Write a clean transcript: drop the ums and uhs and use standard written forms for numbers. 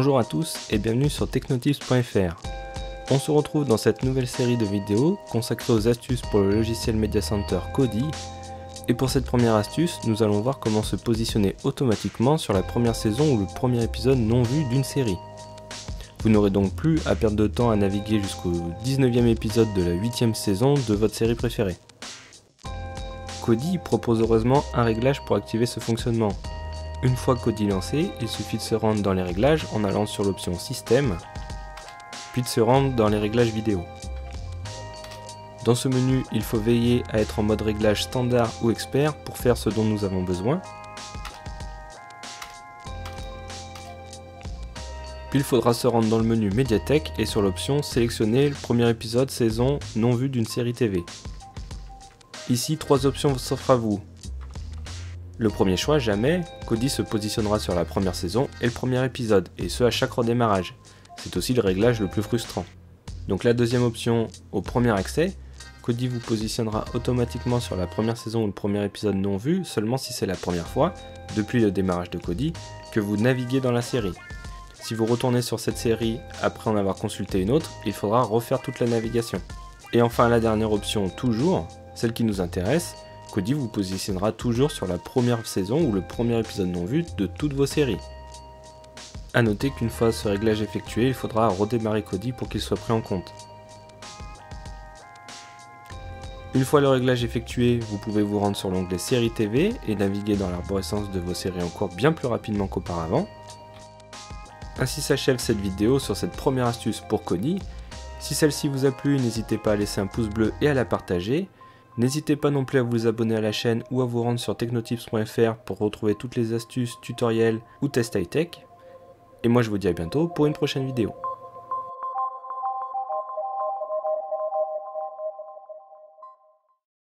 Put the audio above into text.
Bonjour à tous et bienvenue sur technotips.fr. On se retrouve dans cette nouvelle série de vidéos consacrée aux astuces pour le logiciel Media Center Kodi. Et pour cette première astuce, nous allons voir comment se positionner automatiquement sur la première saison ou le premier épisode non vu d'une série. Vous n'aurez donc plus à perdre de temps à naviguer jusqu'au 19e épisode de la 8e saison de votre série préférée. Kodi propose heureusement un réglage pour activer ce fonctionnement. Une fois Kodi lancé, il suffit de se rendre dans les réglages en allant sur l'option Système, puis de se rendre dans les réglages vidéo. Dans ce menu, il faut veiller à être en mode réglage standard ou expert pour faire ce dont nous avons besoin. Puis il faudra se rendre dans le menu Médiathèque et sur l'option Sélectionner le premier épisode saison non vu d'une série TV. Ici, 3 options s'offrent à vous. Le premier choix, jamais, Kodi se positionnera sur la première saison et le premier épisode, et ce à chaque redémarrage. C'est aussi le réglage le plus frustrant. Donc la deuxième option, au premier accès, Kodi vous positionnera automatiquement sur la première saison ou le premier épisode non vu, seulement si c'est la première fois, depuis le démarrage de Kodi, que vous naviguez dans la série. Si vous retournez sur cette série après en avoir consulté une autre, il faudra refaire toute la navigation. Et enfin la dernière option, toujours, celle qui nous intéresse, Kodi vous positionnera toujours sur la première saison ou le premier épisode non vu de toutes vos séries. A noter qu'une fois ce réglage effectué, il faudra redémarrer Kodi pour qu'il soit pris en compte. Une fois le réglage effectué, vous pouvez vous rendre sur l'onglet Séries TV et naviguer dans l'arborescence de vos séries en cours bien plus rapidement qu'auparavant. Ainsi s'achève cette vidéo sur cette première astuce pour Kodi. Si celle-ci vous a plu, n'hésitez pas à laisser un pouce bleu et à la partager. N'hésitez pas non plus à vous abonner à la chaîne ou à vous rendre sur technotips.fr pour retrouver toutes les astuces, tutoriels ou tests high-tech. Et moi je vous dis à bientôt pour une prochaine vidéo.